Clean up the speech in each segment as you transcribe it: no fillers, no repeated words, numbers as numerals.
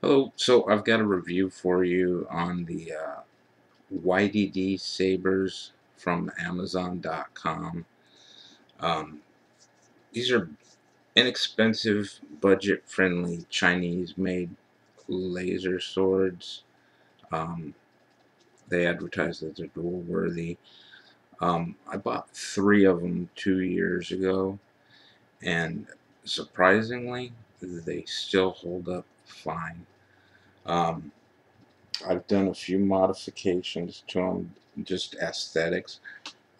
Hello, so I've got a review for you on the YDD sabers from Amazon.com. Um, these are inexpensive, budget-friendly Chinese-made laser swords. Um, they advertise that they're dual-worthy. I bought 3 of them 2 years ago, and surprisingly, they still hold up fine. Um, I've done a few modifications to them, just aesthetics.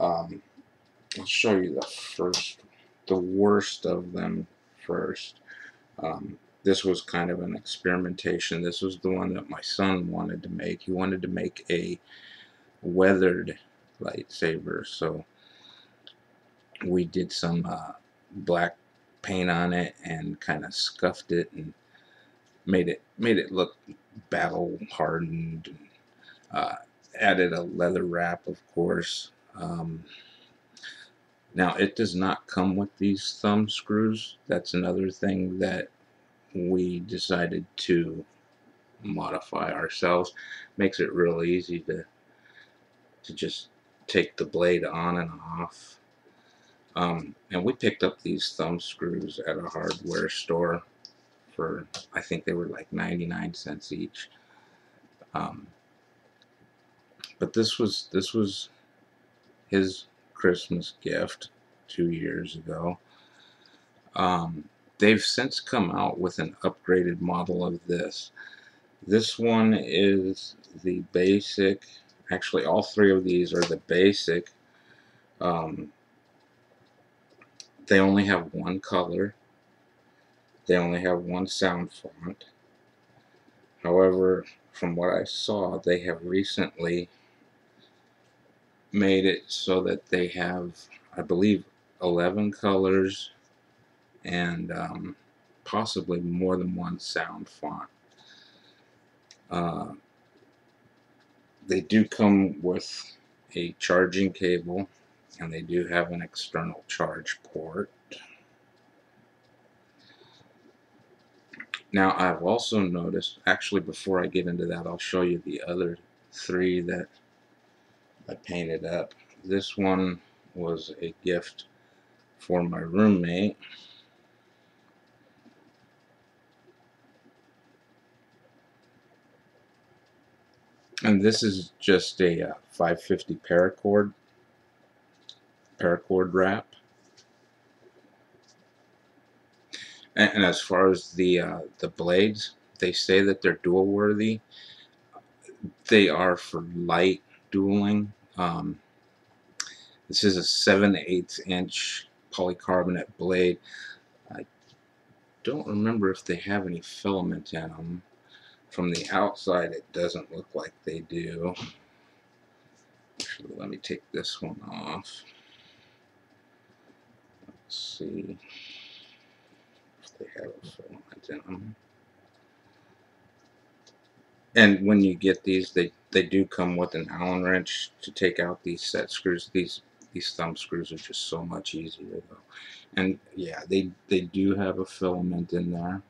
Um, I'll show you the worst of them first. This was kind of an experimentation. This was the one that my son wanted to make. He wanted to make a weathered lightsaber, so we did some black paint on it and kind of scuffed it and made it look battle hardened. Uh, Added a leather wrap, of course. Now, it does not come with these thumb screws. That's another thing that we decided to modify ourselves. Makes it real easy to just take the blade on and off. And we picked up these thumb screws at a hardware store for, I think they were like 99 cents each. Um, but this was his Christmas gift 2 years ago. They've since come out with an upgraded model of this. This one is the basic. Actually, all 3 of these are the basic. Um, they only have one color. They only have one sound font. However, from what I saw, they have recently made it so that they have, I believe, 11 colors and possibly more than one sound font. Uh, they do come with a charging cable, and they do have an external charge port. Now, I've also noticed, actually, before I get into that, I'll show you the other 3 that I painted up. This one was a gift for my roommate. And this is just a 550 paracord wrap. And as far as the blades, they say that they're dual worthy. They are for light dueling. This is a 7/8 inch polycarbonate blade. I don't remember if they have any filament in them. From the outside, it doesn't look like they do. Actually, let me take this one off. Let's see if they have a filament in them. And when you get these, they do come with an Allen wrench to take out these set screws. These thumb screws are just so much easier though. And yeah, they do have a filament in there.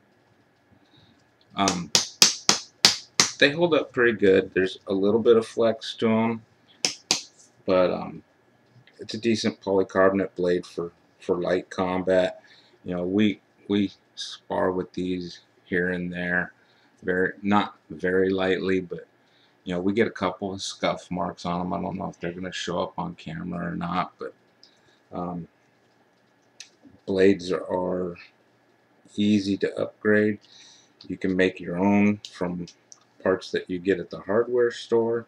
They hold up pretty good. There's a little bit of flex to them, but it's a decent polycarbonate blade for light combat. You know, we spar with these here and there, not very lightly, but you know, we get a couple of scuff marks on them. I don't know if they're going to show up on camera or not, but um, blades are easy to upgrade. You can make your own from parts that you get at the hardware store.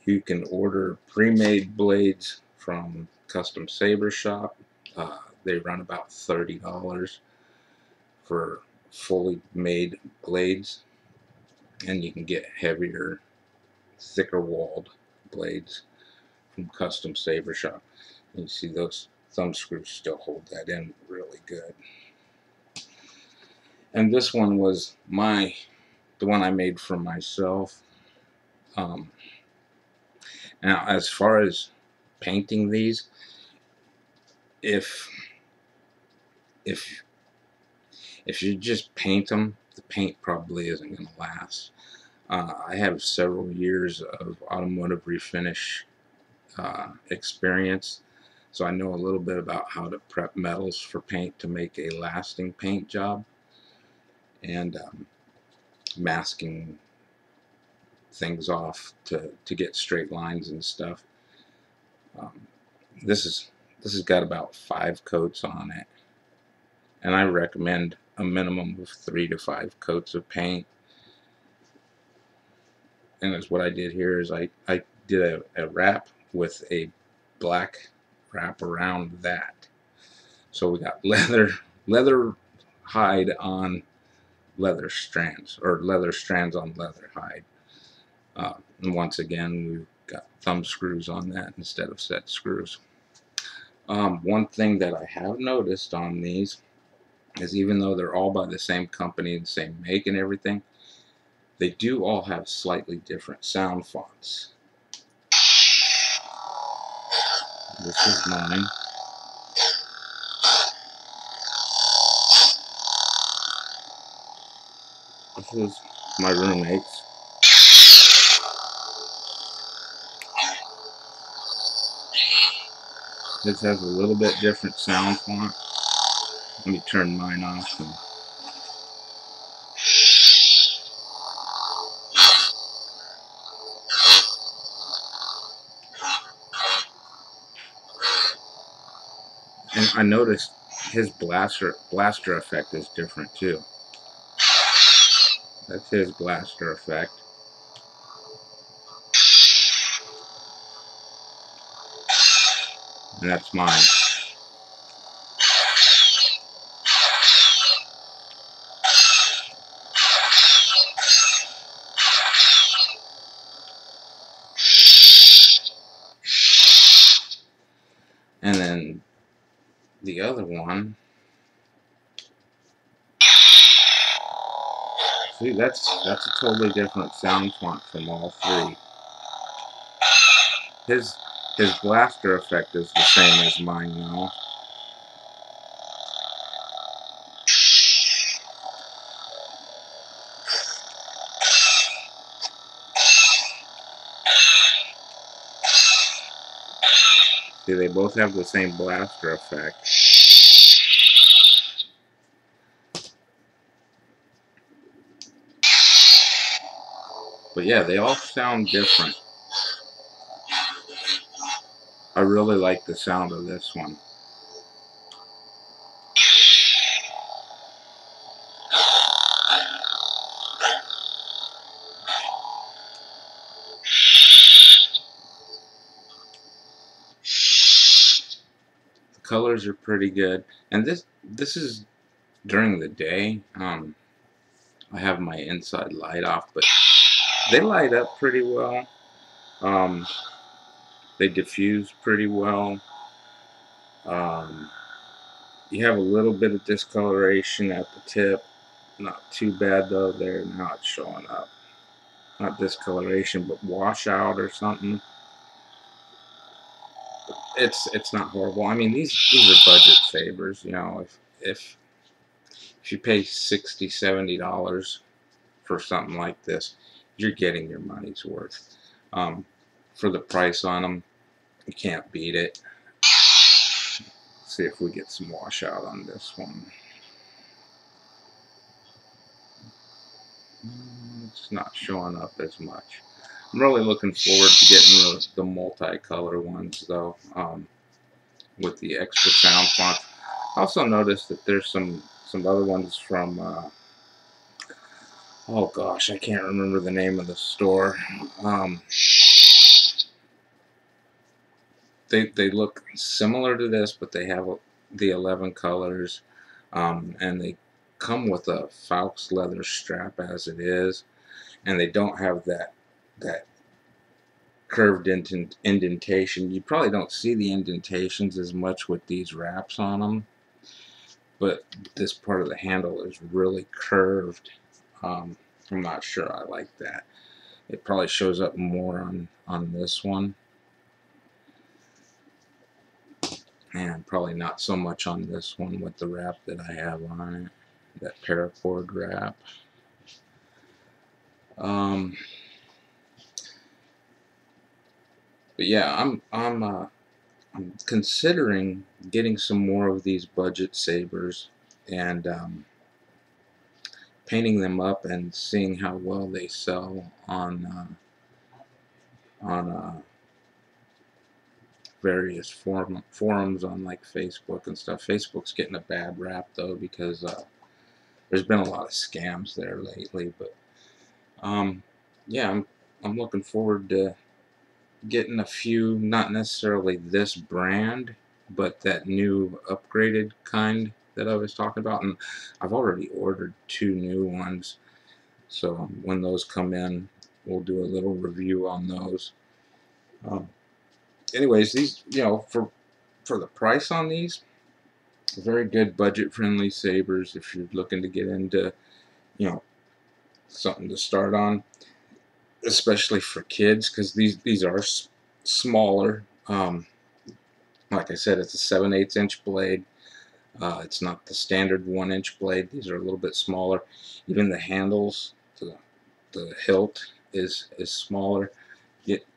You can order pre-made blades from Custom Saber Shop. They run about $30 for fully made blades, and you can get heavier, thicker walled blades from Custom Saber Shop. And you see those thumb screws still hold that in really good. And this one was the one I made for myself. Um, Now, as far as painting these, if if if you just paint them, the paint probably isn't going to last. I have several years of automotive refinish experience, so I know a little bit about how to prep metals for paint to make a lasting paint job, and masking things off to get straight lines and stuff. Um, this has got about 5 coats on it, and I recommend a minimum of 3 to 5 coats of paint. And that's what I did here is I did a wrap with a black wrap around that. So we got leather hide on leather strands, or leather strands on leather hide. And once again, we've got thumb screws on that instead of set screws. One thing that I have noticed on these is, even though they're all by the same company, the same make and everything, they do all have slightly different sound fonts. This is mine. This is my roommate's. This has a little bit different sound font. Let me turn mine off. And I noticed his blaster effect is different too. That's his blaster effect. And that's mine. And then the other one, see, that's a totally different sound font from all three. His blaster effect is the same as mine now. See, they both have the same blaster effect. But yeah, they all sound different. I really like the sound of this one. The colors are pretty good. And this is during the day. I have my inside light off, but they light up pretty well. They diffuse pretty well. You have a little bit of discoloration at the tip. Not too bad though. There, now it's showing up. Not discoloration, but washout or something. It's not horrible. I mean, these are budget sabers. You know, if you pay $60, $70 for something like this, you're getting your money's worth. For the price on them, you can't beat it. Let's see if we get some washout on this one. It's not showing up as much. I'm really looking forward to getting the multicolor ones though, with the extra sound fonts. I also noticed that there's some other ones from oh gosh, I can't remember the name of the store. They look similar to this, but they have the 11 colors, and they come with a Faux leather strap as it is, and they don't have that curved indentation. You probably don't see the indentations as much with these wraps on them, but this part of the handle is really curved. I'm not sure I like that. It probably shows up more on this one, and probably not so much on this one with the wrap that I have on it, that paracord wrap. Um, but yeah, I'm considering getting some more of these budget sabers and painting them up and seeing how well they sell on various forums on like Facebook and stuff. Facebook's getting a bad rap though because there's been a lot of scams there lately. But um, yeah, I'm looking forward to getting a few, not necessarily this brand, but that new upgraded kind that I was talking about. And I've already ordered 2 new ones. So when those come in, we'll do a little review on those. Um, anyways, these, for the price on these, very good budget-friendly sabers if you're looking to get into, you know, something to start on, especially for kids, because these are smaller. Like I said, it's a 7/8 inch blade. It's not the standard 1 inch blade. These are a little bit smaller. Even the handles, the hilt is smaller.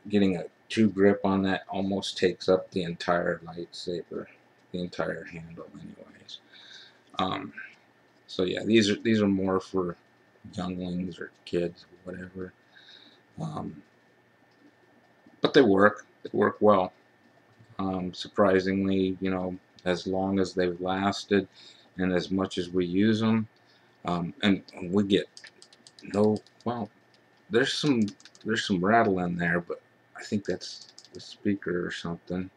Getting a 2 grip on that almost takes up the entire lightsaber, the entire handle, anyways. Um, so yeah, these are more for younglings or kids, whatever. Um, but they work. They work well. Surprisingly, as long as they've lasted, and as much as we use them, and we get no. Well, there's some rattle in there, but I think that's the speaker or something.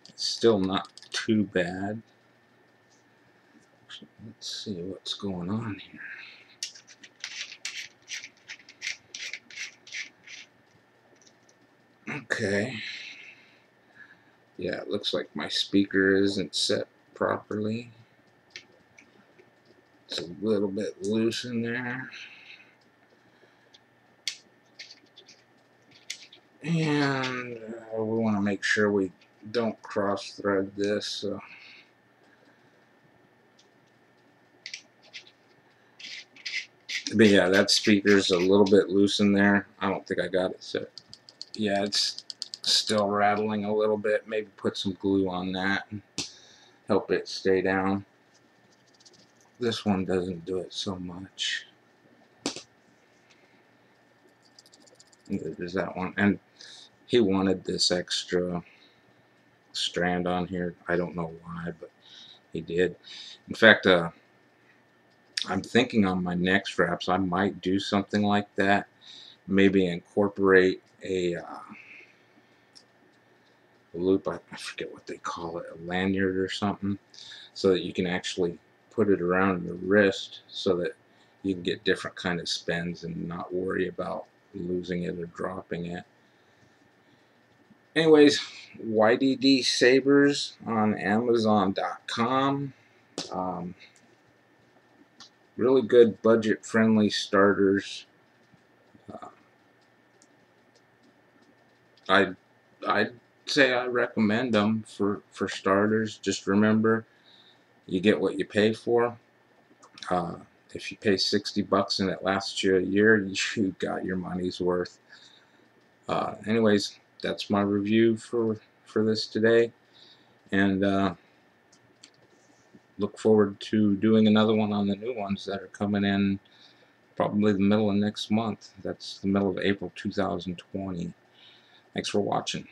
It's still not too bad. Let's see what's going on here. Okay. Yeah, it looks like my speaker isn't set properly. It's a little bit loose in there. And we want to make sure we don't cross thread this. So. But yeah, that speaker's a little bit loose in there. I don't think I got it set. Yeah, it's still rattling a little bit. Maybe put some glue on that and help it stay down. This one doesn't do it so much. There's that one. And he wanted this extra strand on here. I don't know why, but he did. In fact, I'm thinking on my next wraps I might do something like that. Maybe incorporate a loop. I forget what they call it, a lanyard or something, so that you can actually put it around your wrist so that you can get different kind of spins and not worry about losing it or dropping it. Anyways, YDD sabers on Amazon.com. Really good budget-friendly starters. Uh, I'd say I recommend them for starters. Just remember, you get what you pay for. Uh, if you pay $60 and it lasts you a year, you got your money's worth. Anyways, that's my review for this today, and look forward to doing another one on the new ones that are coming in probably the middle of next month. That's the middle of April 2020. Thanks for watching.